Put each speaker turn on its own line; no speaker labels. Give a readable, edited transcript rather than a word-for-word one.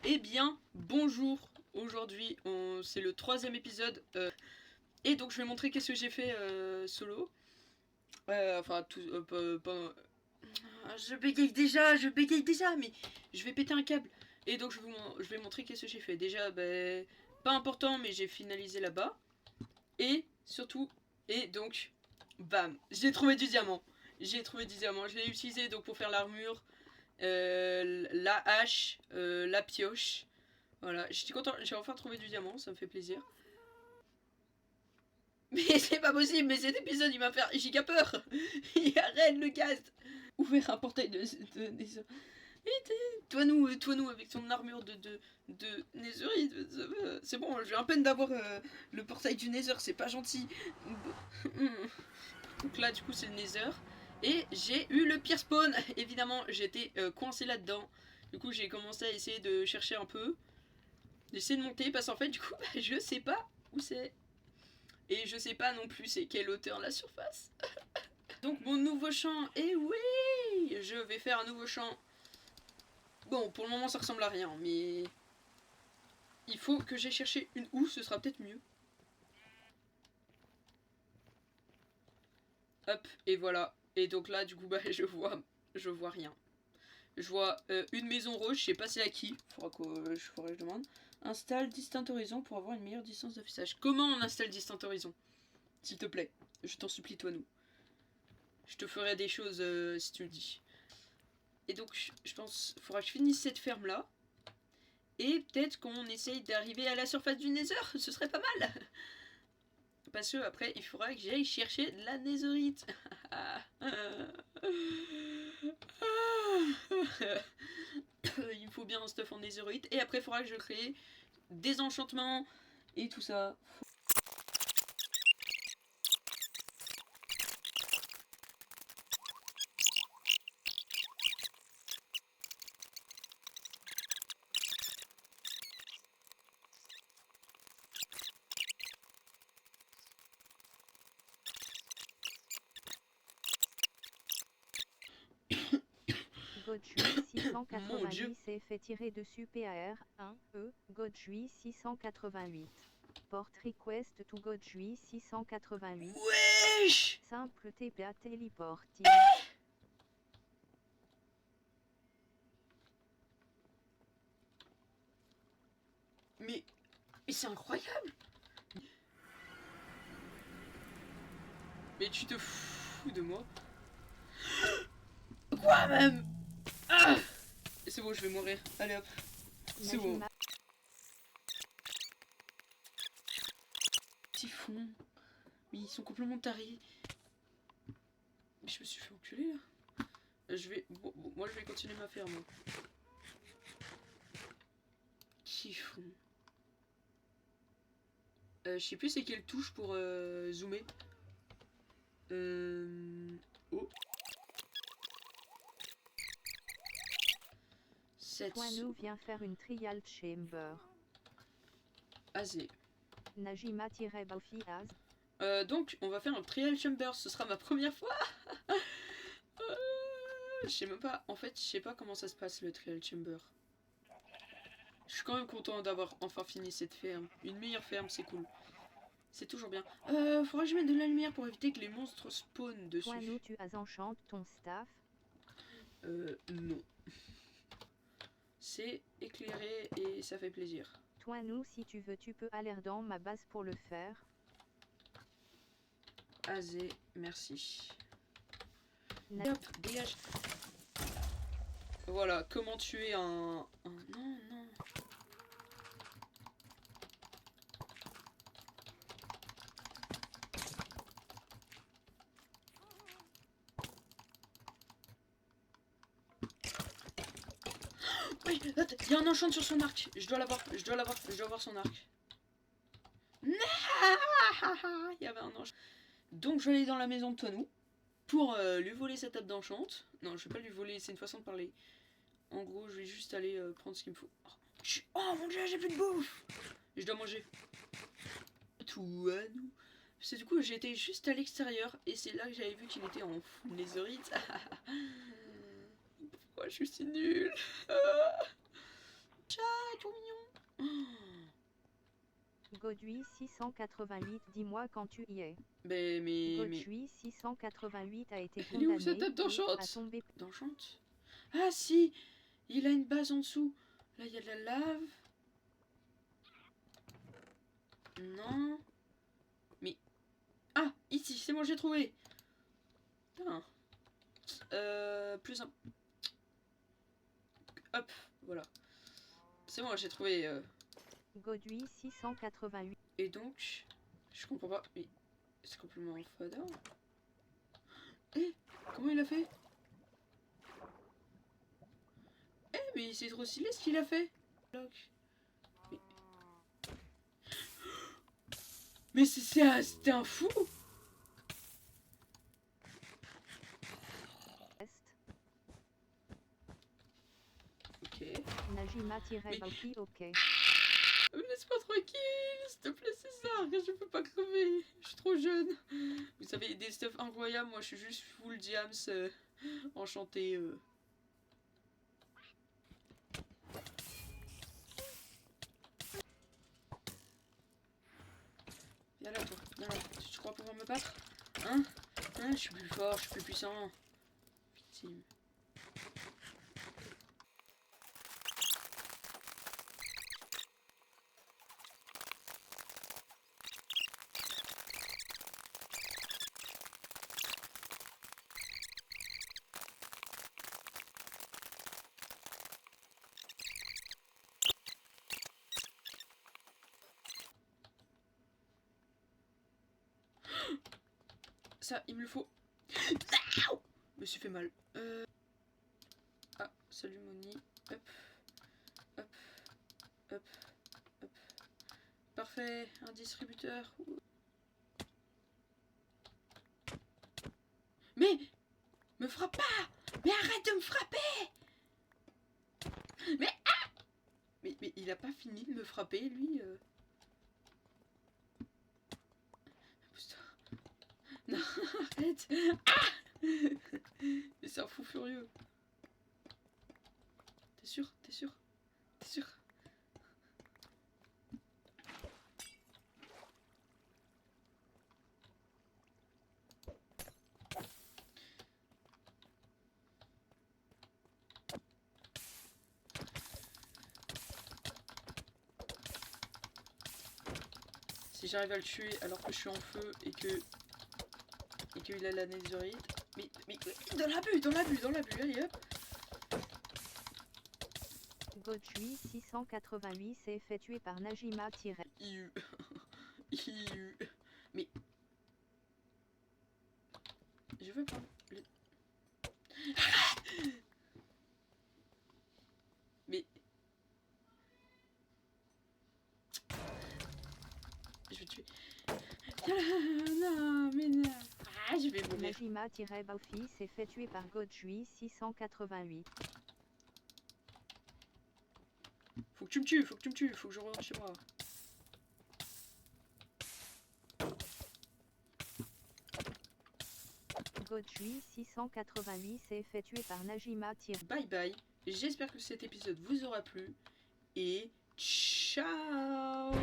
Eh bien, bonjour. Aujourd'hui, c'est le 3e épisode. Et donc, je vais montrer qu'est-ce que j'ai fait solo. Enfin, tout. Je bégaye déjà, mais je vais péter un câble. Et donc, je vais montrer qu'est-ce que j'ai fait. Déjà, pas important, mais j'ai finalisé là-bas. Et surtout, et donc, bam, j'ai trouvé du diamant. Je l'ai utilisé donc pour faire l'armure, la hache, la pioche. Voilà, j'étais content, j'ai enfin trouvé du diamant, ça me fait plaisir. Mais c'est pas possible, mais cet épisode il m'a fait giga peur. Il arrête le gaz. Ouvrir un portail de toi nous avec ton armure de Netherite. C'est bon, j'ai à peine d'avoir le portail du Nether, c'est pas gentil. Donc là, du coup, c'est le Nether. Et j'ai eu le pire spawn. Évidemment, j'étais coincé là-dedans. Du coup, j'ai commencé à essayer de chercher un peu. J'essaie de monter parce qu'en fait, du coup, je sais pas où c'est. Et je sais pas non plus c'est quelle hauteur la surface. Donc, mon nouveau champ. Et oui, je vais faire un nouveau champ. Bon, pour le moment, ça ressemble à rien, mais il faut que j'aille chercher une houe, ce sera peut-être mieux. Hop, et voilà. Et donc là, du coup, je vois rien. Je vois une maison rose, je sais pas c'est à qui. Faudra que je demande. Installe Distant Horizon pour avoir une meilleure distance d'affichage. Comment on installe Distant Horizon? S'il te plaît, je t'en supplie, toi nous. Je te ferai des choses si tu le dis. Et donc, je pense qu'il faudra que je finisse cette ferme là. Et peut-être qu'on essaye d'arriver à la surface du Nether, ce serait pas mal. Parce que après, il faudra que j'aille chercher de la Netherite. Il faut bien un stuff en Netherite. Et après, il faudra que je crée des enchantements et tout ça.
Godjui
Mon Dieu.
688 s'est fait tirer dessus PAR 1 E Godjui 688. Port request to Godjui 688.
Wesh.
Simple TPA téléporting.
Mais c'est incroyable. Mais tu te fous de moi. Quoi même? Ah. C'est bon, je vais mourir. Allez hop. C'est bon. Typhon. Mais ils sont complètement tarés. Mais je me suis fait enculer là. Bon, moi je vais continuer ma ferme. Typhon. Je sais plus c'est quelle touche pour zoomer. Oh. 7.
Toinou vient faire une trial chamber.
Azé.
Najima-Bafiaz.
Donc on va faire un trial chamber, ce sera ma première fois. Je sais même pas, en fait je sais pas comment ça se passe le trial chamber. Je suis quand même content d'avoir enfin fini cette ferme. Une meilleure ferme, c'est cool. C'est toujours bien. Faudra que je mette de la lumière pour éviter que les monstres spawnent dessus.
Toinou, tu as enchanté ton staff?
Non. C'est éclairé et ça fait plaisir.
Toinou, si tu veux, tu peux aller dans ma base pour le faire.
Azé, merci. Hop, dégage. Voilà, comment tuer un... Non, non. Oui, il y a un enchant sur son arc. Je dois l'avoir, je dois avoir son arc. Il y avait un enchant. Donc je vais aller dans la maison de Toinou pour lui voler sa table d'enchant. Non, je vais pas lui voler, c'est une façon de parler. En gros, je vais juste aller prendre ce qu'il me faut. Oh mon dieu, j'ai plus de bouffe. Je dois manger. Toinou. C'est du coup, j'étais juste à l'extérieur et c'est là que j'avais vu qu'il était en netherite. Pourquoi je suis si nulle? est trop mignon.
Godui 688, dis-moi quand tu y es.
Mais...
Godui 688 a été
Elle est où, cette
condamné
tête d'enchante
et a tombé.
D'enchante. Ah si, il a une base en dessous. Là, il y a de la lave. Non. Mais... Ah, ici, c'est bon, j'ai trouvé. Putain. Plus un... Hop, voilà. C'est bon, j'ai trouvé...
Godui 688.
Et donc... Je comprends pas. Mais... C'est complètement fada. Eh, comment il a fait? Eh, mais c'est trop stylé ce qu'il a fait. Mais c'était un fou. Ok.
Najima-Baufi, ok.
Mais laisse-moi tranquille, s'il te plaît, César, que je peux pas crever. Je suis trop jeune. Vous savez, des stuff incroyables, moi je suis juste full diams, enchanté. Viens là, toi, viens là. Tu crois pouvoir me battre? Hein? Je suis plus fort, je suis plus puissant. Victime. Ça, il me le faut. Je me suis fait mal. Ah, salut Moni. Hop. Hop. Hop. Hop. Parfait. Un distributeur. Mais me frappe pas. Mais arrête de me frapper. Mais ah. Mais il a pas fini de me frapper, lui. Non, arrête. Ah. Mais c'est un fou furieux. T'es sûr? T'es sûr? T'es sûr? Si j'arrive à le tuer alors que je suis en feu et qu'il a la netherite. Mais dans l'abus, allez hop.
Godui 688 s'est effectué par Najima.
Iu. Mais je veux pas. Mais je vais tuer. Non, mais non. Ah, je vais mourir.
Najima-Baufi s'est effectué par Godui 688.
Faut que tu me tues, faut que je rentre chez moi.
Godui 688 s'est effectué par Najima.
Bye bye. J'espère que cet épisode vous aura plu. Et ciao.